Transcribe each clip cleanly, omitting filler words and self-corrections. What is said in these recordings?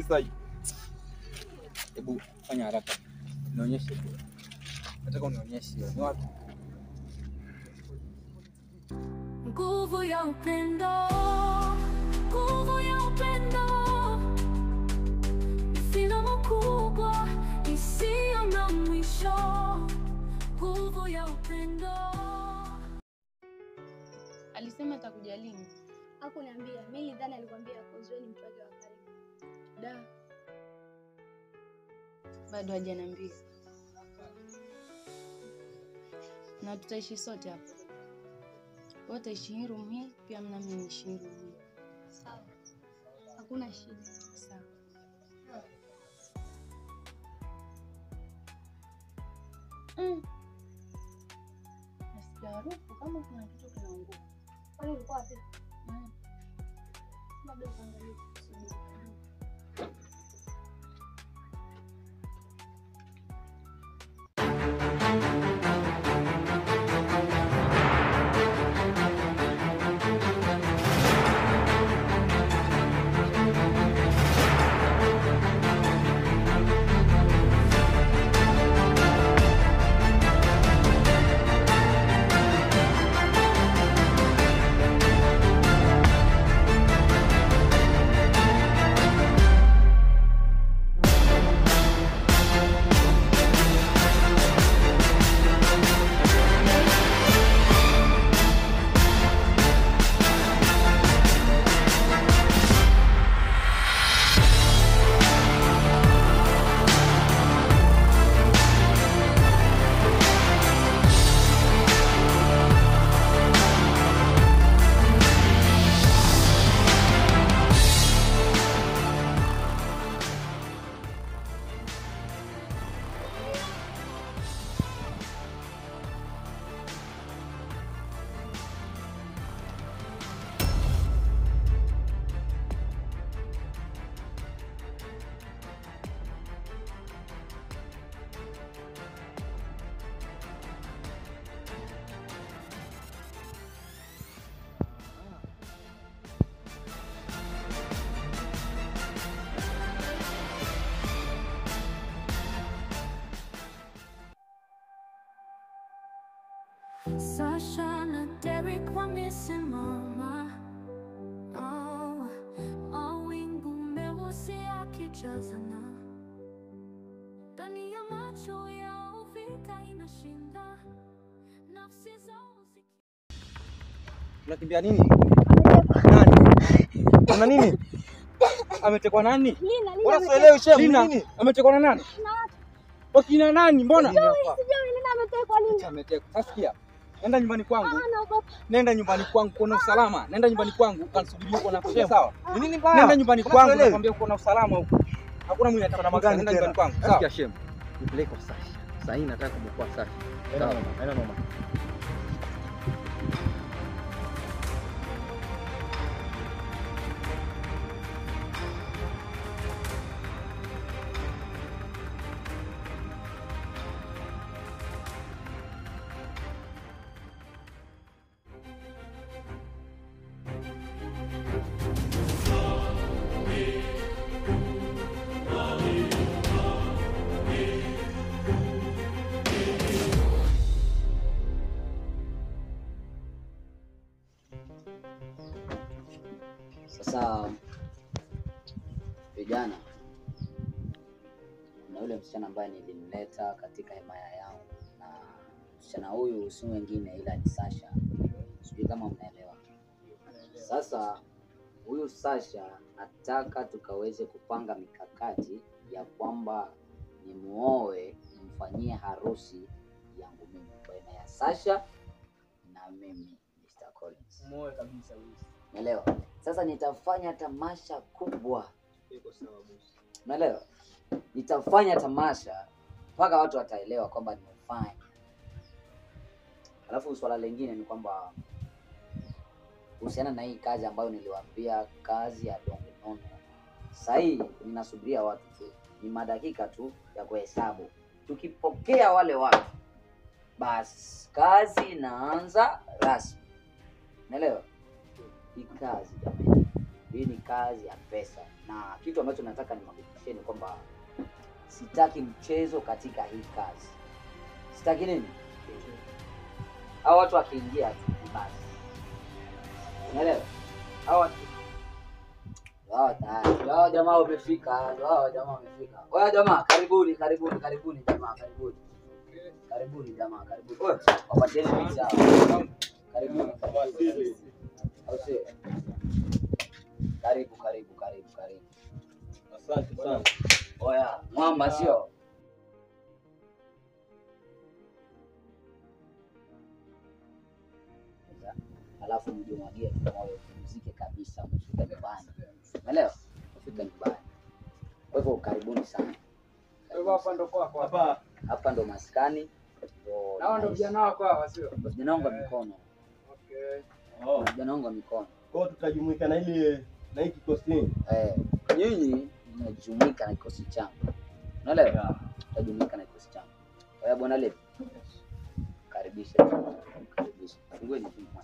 sasa. Hebu fanya haraka. Nionyeshe. Nataka unionyeshe ni wapi. Nguvu ya upendo. Nguvu ya upendo. Sina mkubwa isiyo na mwisho. Nguvu ya upendo. Alisema atakuja lini? Hakuniambia. Mimi nilidhani alikwambia Kozwe ni mtu wake wa karibu. Da. Bado hajaniambia. Na tutaishi sote hapa. Wote ishi room hii, pia mimi niishi room hii. Sawa. Hakuna shida. Sawa. Nasikia harufu kama kuna kitu kinaungua. Kwani ulikuwa wapi? Labda uangalie kusubiri. Sasha na Derek wamesimama. Mawingu meusi yakijazana. Ndani ya macho yao vita inashinda. Nafsi zao Unakimbia nini? Nani? Kuna nini? Ametekwa nani? Unaelewi shemu nini? Ametekwa na nani? Wakina nani? Mbona? Sijui nini ametekwa nini? Ametekwa. Sikia. Nenda nyumbani kwangu. Nenda nyumbani kwangu kuna usalama. Nenda nyumbani kwangu ukanisubiri huko na kuja sawa? Ni nini mbaya? Nenda nyumbani kwangu nakwambia uko na usalama huko. Hakuna mwenye atakana magani. Nenda nyumbani kwangu. Sawa? Sikia shemu. Nipeleke kwa Sasha. Sasa hii nataka kumwokoa Sasha. Sawa? Haina mama. Sasa vijana, kuna yule msichana ambaye nilimleta katika himaya yangu, na msichana huyu si mwingine ila ni Sasha. Sijui kama mnaelewa. Sasa huyu Sasha nataka tukaweze kupanga mikakati ya kwamba nimuoe, nimfanyie harusi yangu mimi baina ya Sasha na mimi Mr. Collins. Muoe kabisa huyu. Umeelewa? Sasa nitafanya tamasha kubwa. Iko sawa bosi. Umeelewa? Nitafanya tamasha mpaka watu wataelewa kwamba nimefanya. Alafu swala lingine ni kwamba kuhusiana na hii kazi ambayo niliwaambia, kazi ya Donge Nono. Sasa hii ninasubiria watu tu. Ni madakika tu ya kuhesabu. Tukipokea wale watu, basi kazi inaanza rasmi. Umeelewa? Hii kazi jamani Hii ni kazi ya pesa, na kitu ambacho nataka nimhakikishie ni kwamba sitaki mchezo katika hii kazi. Sitaki nini? Hao watu wakiingia tu basi. Unaelewa? Hao jamaa wamefika. Oya jamaa, karibuni jamaa, karibuni. Karibuni jamaa, karibuni. Oya, wapatieni pizza. Karibuni. Karibu. Asante sana. Oya, mwamba sio? Alafu mjimwagie moyo, pumzike kabisa, mfike nyumbani. Umeelewa? Mfike nyumbani. Kwa hivyo karibuni sana. Hapa ndo kwako hapa. Hapa ndo maskani. Nao ndo vijana wako hawa sio? Vijana wangu wa mikono. Okay. Vijana wangu wa mikono. Kwa hiyo tutajumuika na hii kikosi. Nyinyi mnajumuika na kikosi changu. Unaelewa? Tutajumuika na kikosi changu. Wewe bwana Levi. Karibisha. Fungue ni mmoja.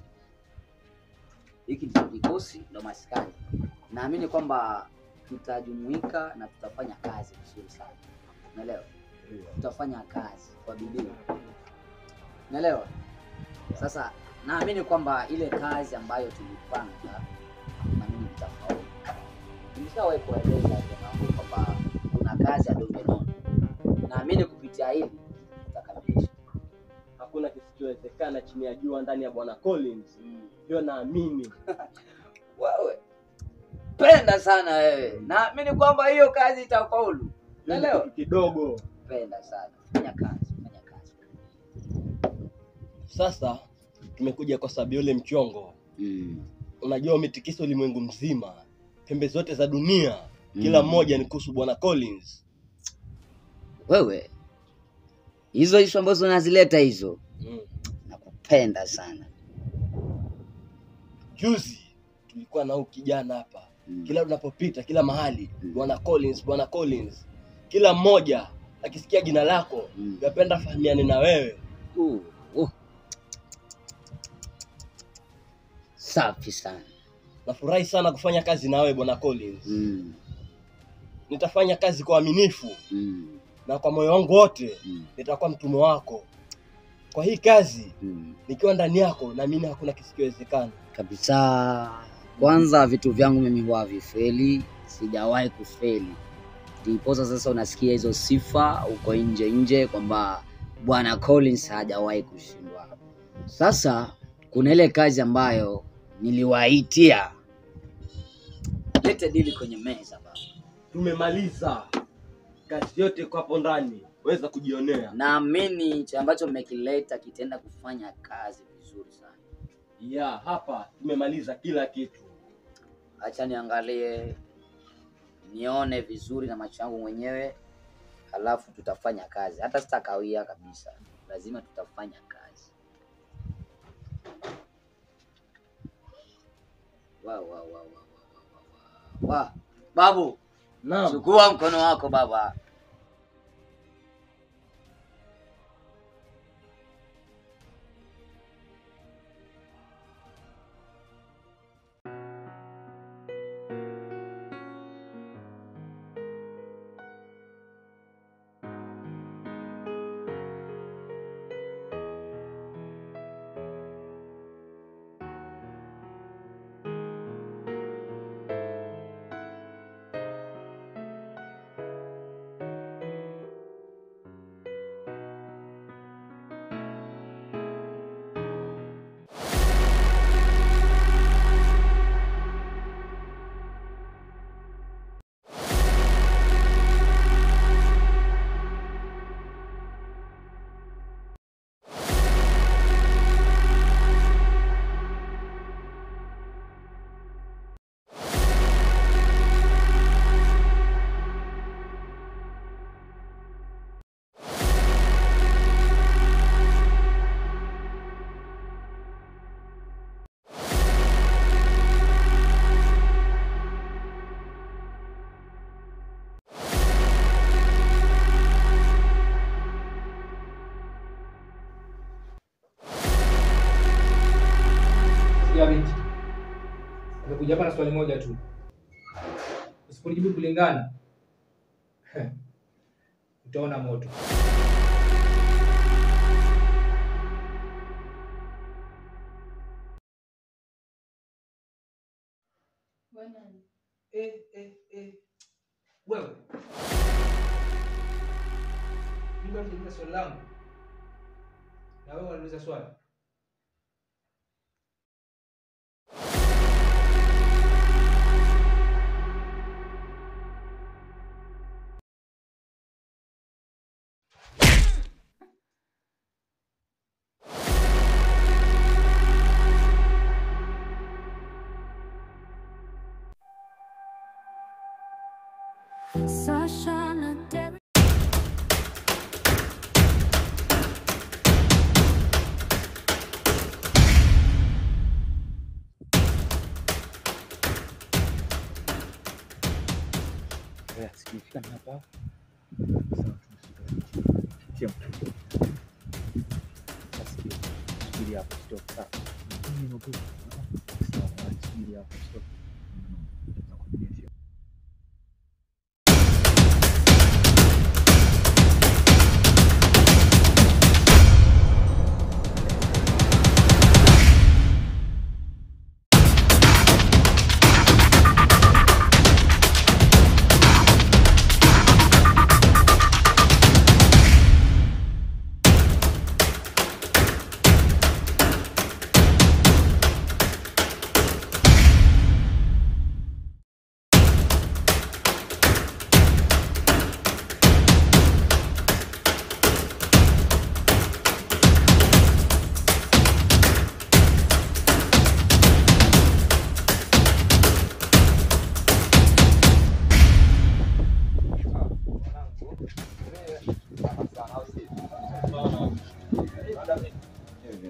Hiki ndio kikosi ndo maskani. Naamini kwamba tutajumuika na tutafanya kazi vizuri sana. Unaelewa? Tutafanya kazi kwa bidii. Unaelewa? Sasa naamini kwamba ile kazi ambayo tulipanga naamini itafaulu. Nimeshawahi kueleza jamani kwamba kuna kazi ya domino. Naamini kupitia hili tutakamilisha. Hakuna kisichowezekana chini ya jua ndani ya Bwana Collins. Ndio naamini. Wewe penda sana wewe. Naamini kwamba hiyo kazi itafaulu. Unaelewa? Kidogo. Penda sana. Fanya kazi. Sasa tumekuja kwa sababu yule mchongo. Unajua umetikisa ulimwengu mzima. Pembe zote za dunia. Kila mmoja ni kuhusu Bwana Collins. Wewe hizo ishu ambazo unazileta hizo. Nakupenda sana. Juzi tulikuwa na huyu kijana hapa. Kila unapopita kila mahali Bwana Collins. Kila mmoja akisikia jina lako yapenda fahamiane na wewe. Safi sana. Nafurahi sana kufanya kazi na wewe Bwana Collins. Nitafanya kazi kwa uaminifu. Na kwa moyo wangu wote nitakuwa mtumwa wako. Kwa hii kazi nikiwa ndani yako naamini hakuna kisichowezekana. Kabisa. Kwanza vitu vyangu mimi huwa vifeli, sijawahi kufeli. Ndipo sasa unasikia hizo sifa uko nje kwamba Bwana Collins hajawahi kushindwa. Sasa kuna ile kazi ambayo niliwaitia. Lete dili kwenye meza baba. Tumemaliza. Kazi yote kwa hapo ndani. Weza kujionea. Naamini cha ambacho mmekileta kitaenda kufanya kazi vizuri sana. Hapa tumemaliza kila kitu. Acha niangalie nione vizuri na macho yangu mwenyewe. Halafu tutafanya kazi. Hata sitakawia kabisa. Lazima tutafanya kazi. Wow. Babu. Naam. Chukua mkono wako baba. Ya binti. Nimekuja hapa na swali moja tu. Usiponijibu kulingana utaona moto. Bwana, Wewe. Mimi ndio swali langu. Na wewe unauliza swali. Sasha na Derek. Sikifika hapa. Subiri hapo stop. Subiri hapo stop.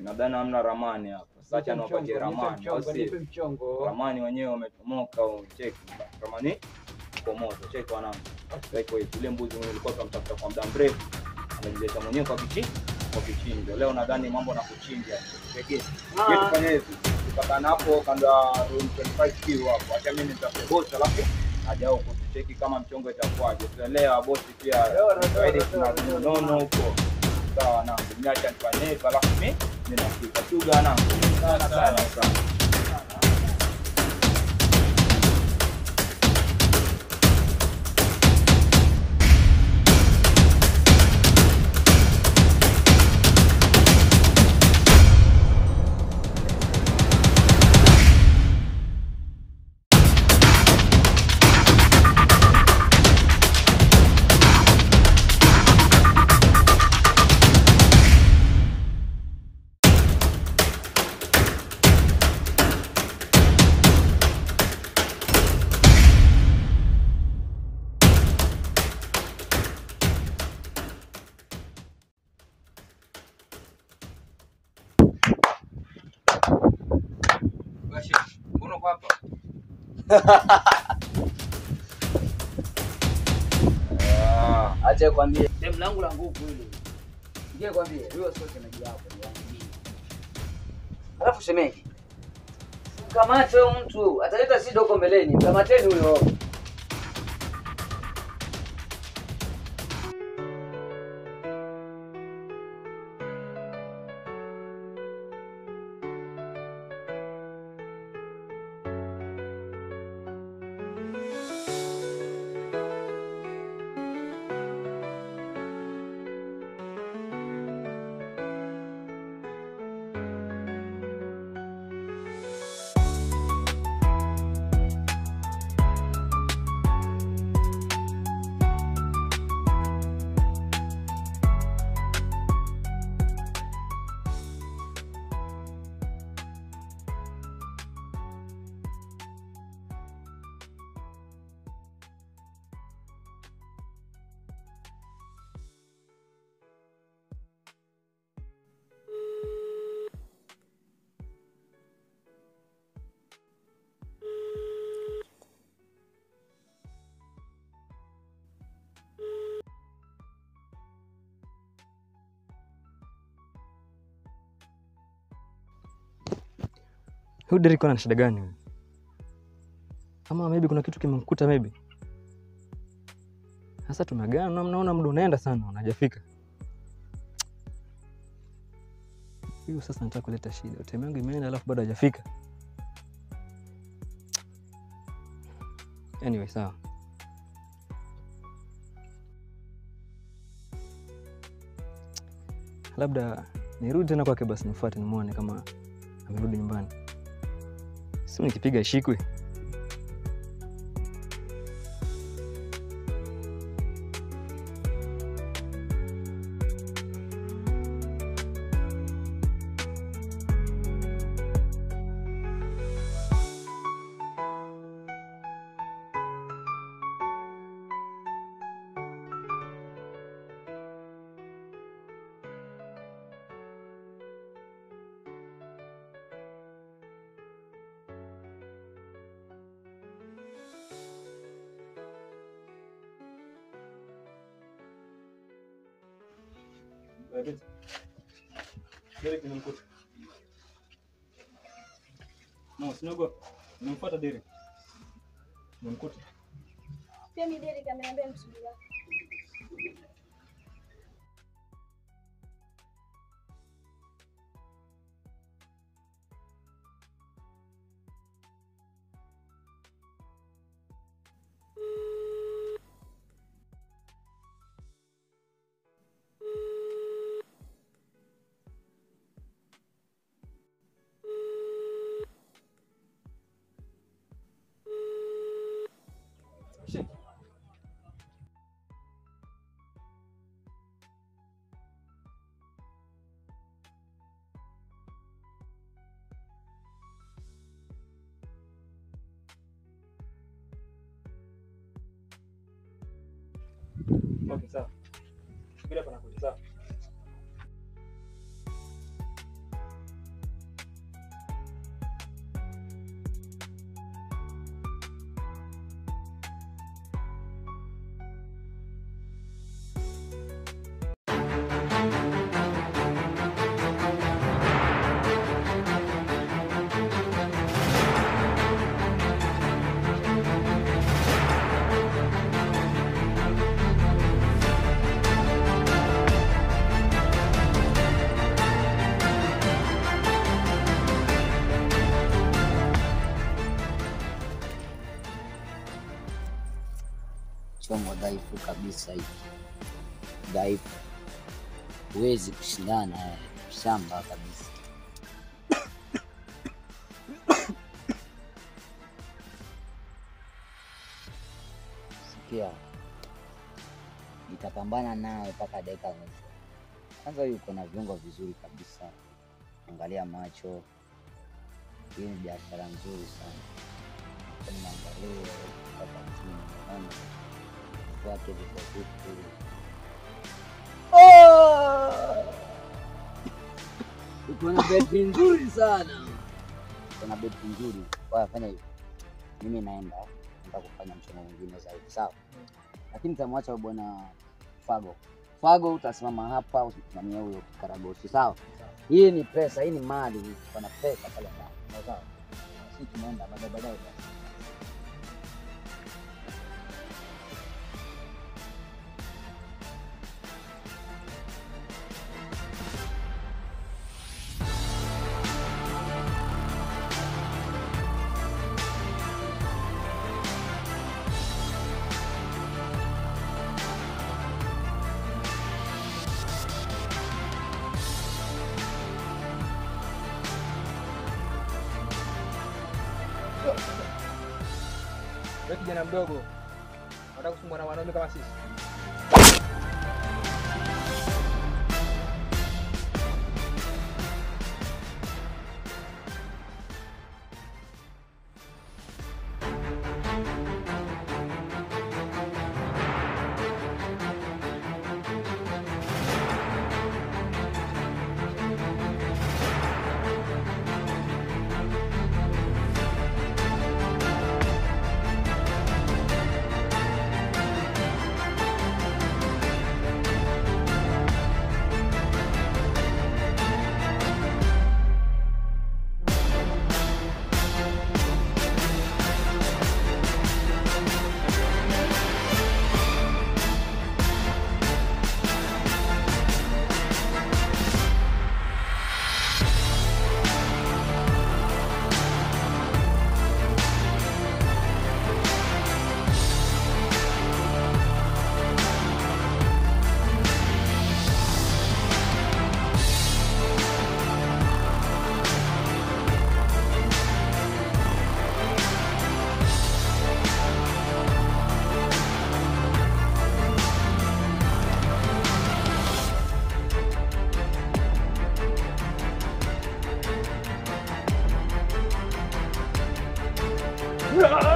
Nadhani hamna ramani hapa. Sasa niwapatie ramani au si? Ramani wenyewe wametomoka cheki. Ramani kwa moto cheki wanangu. Kwa hiyo ile mbuzi nilikuwa tunamtafuta kwa muda mrefu. Amejileta mwenyewe kwa kichinjo. Leo nadhani mambo na kuchinja. Cheki. Tufanye hivi. Tupatana hapo kando ya room 25Q hapo. Acha mimi nitafute boss alafu aje huko tucheki kama mchongo itakuwaje. Tuelewa boss pia. Tuna nono huko. Sawa na niacha nifanye hivi alafu mimi ninafika suga na sana. Mbona kwa hapa? Acha kwambie demu langu la nguvu hili. Ngie kwambie huyo sio shemeji yako ni wangu mimi. Alafu shemeji. Mkamate huyo mtu, ataleta shida huko mbeleni. Mkamateni huyo. Huyu Derek ana shida gani? Ama maybe kuna kitu kimemkuta maybe. Sasa tumeagana na mnaona muda unaenda sana, unajafika. Hiyo sasa nataka kuleta shida. Time yangu imeenda alafu bado hajafika. Anyway, sawa. Labda nirudi tena kwake basi nifuate nimuone kama amerudi nyumbani. Sio nikipiga ishikwe. Derek nimemkuta. No, sinogo. Nimemfuata Derek. Nimemkuta. Pia mimi Derek ameniambia msubiri wako. Okay, sawa. Subiri hapa nakuja, sawa. Chombo dhaifu kabisa hiki. Dhaifu. Huwezi kushindana shamba kabisa. Sikia. Nitapambana naye mpaka dakika mwisho. Kwanza yuko na viungo vizuri kabisa. Angalia macho. Hii ni biashara nzuri sana. Kama angalia hapa chini naona wake viko vipi. Uko na beti nzuri sana. Uko na beti nzuri. Kwa fanya hivi. Mimi naenda kufanya mchezo mwingine zaidi, sawa? Lakini nitamwacha bwana Fago. Fago utasimama hapa usimamie huyo Karagosi, sawa? Hii ni pesa, hii ni mali, kuna pesa pale ndani. Sawa? Sisi tunaenda baadaye. Wewe kijana mdogo, unataka kusumbua na wanaume kama sisi? Ah!